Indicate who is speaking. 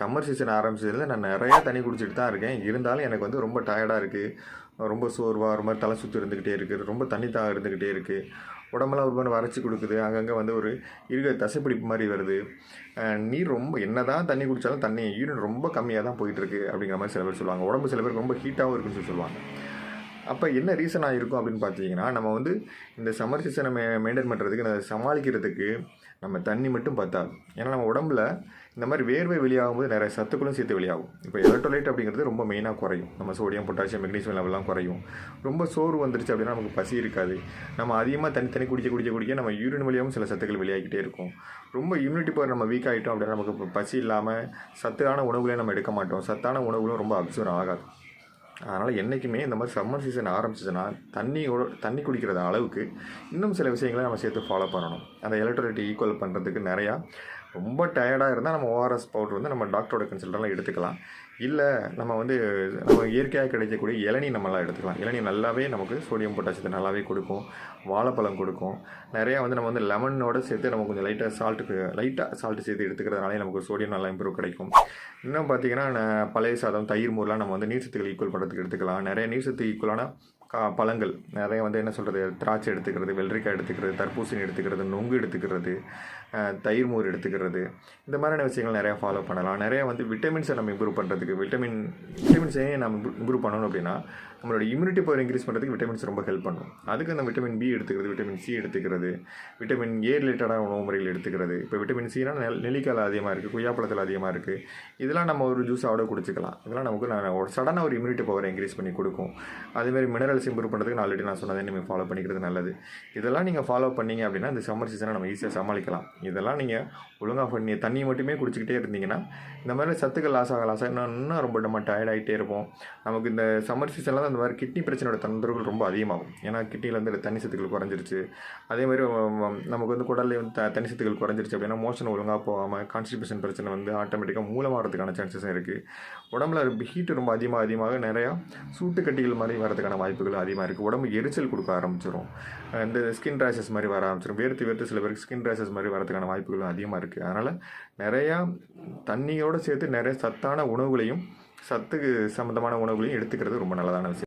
Speaker 1: Summer season ஆரம்பிச்சதுலேருந்து நான் நிறையா தண்ணி குடிச்சிட்டு தான் இருக்கேன். இருந்தாலும் எனக்கு வந்து ரொம்ப டயர்டாக இருக்குது. ரொம்ப சோர்வாக ஒரு மாதிரி தலை சுற்றி இருந்துக்கிட்டே இருக்குது. ரொம்ப தண்ணி தாகம் இருந்துக்கிட்டே இருக்குது. உடம்பெல்லாம் ஒரு மாதிரி வறட்சி கொடுக்குது. அங்கங்கே வந்து ஒரு தசைப்பிடிப்பு மாதிரி வருது. நீர் ரொம்ப என்ன தான் தண்ணி குடித்தாலும் தண்ணி யூரின் ரொம்ப கம்மியாக தான் போயிட்டுருக்கு அப்படிங்கிற மாதிரி சில பேர் சொல்லுவாங்க. உடம்பு சில பேருக்கு ரொம்ப ஹீட்டாகவும் இருக்குன்னு சொல்லி சொல்லுவாங்க. அப்போ என்ன ரீசனாக இருக்கும் அப்படின்னு பார்த்தீங்கன்னா, நம்ம வந்து இந்த சம்மர் சீசனை மெயின்டைன் பண்ணுறதுக்கு, அதை சமாளிக்கிறதுக்கு நம்ம தண்ணி மட்டும் பத்தாது. ஏன்னா நம்ம உடம்புல இந்த மாதிரி வேர்வை வெளியாகும்போது நிறைய சத்துக்களும் சேர்த்து வெளியாகும். இப்போ எலக்ட்ரோலைட் அப்படிங்கிறது ரொம்ப மெயினாக குறையும். நம்ம சோடியம், பொட்டாசியம், மெக்னீசியம் லெவல்லாம் குறையும். ரொம்ப சோர்வு வந்துருச்சு அப்படின்னா நமக்கு பசி இருக்காது. நம்ம அதிகமாக தண்ணி குடிக்க நம்ம யூரின் வழியாகவும் சில சத்துக்கள் வெளியாகிட்டே இருக்கும். ரொம்ப இம்யூனிட்டி பவர் நம்ம வீக் ஆகிட்டோம் அப்படின்னா நமக்கு பசி இல்லாமல் சத்தான உணவுகளையும் நம்ம எடுக்க மாட்டோம். சத்தான உணவுகளும் ரொம்ப அப்சர்வ் ஆகாது. அதனால் என்றைக்குமே இந்த மாதிரி சம்மர் சீசன் ஆரம்பிச்சிச்சுன்னா தண்ணி குடிக்கிற அளவுக்கு இன்னும் சில விஷயங்களை நம்ம சேர்த்து ஃபாலோ பண்ணணும். அந்த எலக்ட்ரோலைட் ஈக்குவல் பண்ணுறதுக்கு நிறையா ரொம்ப டயர்டாக இருந்தால் நம்ம ஓஆர்எஸ் பவுடர் வந்து நம்ம டாக்டரோட கன்சல்டெல்லாம் எடுத்துக்கலாம். இல்லை நம்ம இயற்கையாக கிடைக்கக்கூடிய இளநீ நம்மளாம் எடுத்துக்கலாம். இளநீ நல்லாவே நமக்கு சோடியம் பொட்டாசியத்தை நல்லாவே கொடுக்கும். வாழைப்பழம் கொடுக்கும். நிறையா நம்ம லெமனோட சேர்த்து நம்ம கொஞ்சம் லைட்டாக சால்ட்டு சேர்த்து எடுத்துக்கிறதுனாலே நமக்கு சோடியம் நல்லா இம்ப்ரூவ் கிடைக்கும். இன்னும் பார்த்திங்கன்னா பழைய சாதம், தயிர், மோர்லாம் நம்ம நீர் சத்துக்கள் ஈக்குவல் பண்ணுறதுக்கு எடுத்துக்கலாம். நிறைய நீர் சத்து ஈக்குவலான பழங்கள் நிறைய என்ன சொல்கிறது, திராட்சை எடுத்துக்கிறது, வெள்ளரிக்காய் எடுத்துக்கிறது, தர்பூசணி எடுத்துக்கிறது, நொங்கு எடுத்துக்கிறது, தயிர் மோர் எடுத்துக்கிறது, இந்த மாதிரியான விஷயங்கள் நிறையா ஃபாலோ பண்ணலாம். நிறையா விட்டமின்ஸை நம்ம இம்ப்ரூவ் பண்ணுறதுக்கு விட்டமின்ஸே நம்ம இம்ப்ரூவ் பண்ணணும் அப்படின்னா நம்மளோட இம்யூனிட்டி பவர் இன்க்ரீஸ் பண்ணுறதுக்கு விட்டமின்ஸ் ரொம்ப ஹெல்ப் பண்ணும். அதுக்கு அந்த விட்டமின் பி எடுத்துக்கிறது, விட்டமின் சி எடுத்துக்கிறது, விட்டமின் ஏ ரிலேட்டடான உணவு முறைகள் எடுத்துக்கிறது. இப்போ விட்டமின் சினா நெல்லிக்காயில் அதிகமாக இருக்குது, கொய்யாப்பழத்தில் அதிகமாக இருக்குது. இதெல்லாம் நம்ம ஒரு ஜூஸாவோட குடிச்சிக்கலாம். இதெல்லாம் நமக்கு சடனாக ஒரு இம்யூனிட்டி பவரை இன்க்ரீஸ் பண்ணி கொடுக்கும். அதேமாதிரி மினரல்ஸ் இம்ப்ரூவ் பண்ணுறதுக்கு ஆல்ரெடி நான் சொன்னதை நீங்கள் ஃபாலோ பண்ணிக்கிறது நல்லது. இதெல்லாம் நீங்கள் ஃபாலோ பண்ணீங்க அப்படின்னா இந்த சம்மர் சீசனை நம்ம ஈஸியாக சமாளிக்கலாம். இதெல்லாம் நீங்கள் ஒழுங்காக பண்ணி தண்ணி மட்டுமே குடிச்சிக்கிட்டே இருந்தீங்கன்னா இந்த மாதிரி சத்துக்கள் லாஸ் இன்னும் ரொம்ப நம்ம டயர்ட் ஆகிட்டே இருப்போம். நமக்கு இந்த சம்மர் சீசனில் தான் இந்த மாதிரி கிட்னி பிரச்சனையோட தொந்தரவுகள் ரொம்ப அதிகமாகும். ஏன்னா கிட்னியில் தண்ணி சத்துக்கள் குறைஞ்சிருச்சு. அதேமாதிரி நமக்கு குடலில் தண்ணி சத்துக்கள் குறைஞ்சிருச்சு அப்படின்னா மோஷன் ஒழுங்காக போகாமல் கான்ஸ்டிபேஷன் பிரச்சனை ஆட்டோமேட்டிக்காக மூலமாகிறதுக்கான சான்சஸும் இருக்குது. உடம்புல ஹீட்டு ரொம்ப அதிகமாக நிறையா சூட்டு கட்டிகள் மாதிரி வரதுக்கான வாய்ப்புகள் அதிகமாக இருக்குது. உடம்பு எரிச்சல் கொடுக்க ஆரம்பிச்சிடும். இந்த ஸ்கின் ரேஷஸ் மாதிரி வர ஆரம்பிச்சிடும். வேர்த்து சில பேருக்கு ஸ்கின் ரேஷஸ் மாதிரி வரதுக்கான வாய்ப்புகளும் அதிகமாக இருக்குது. அதனால் நிறையா தண்ணியோடு சேர்த்து நிறைய சத்தான உணவுகளையும் சத்துக்கு சம்மந்தமான உணவுகளையும் எடுத்துக்கிறது ரொம்ப நல்லதான விஷயம்.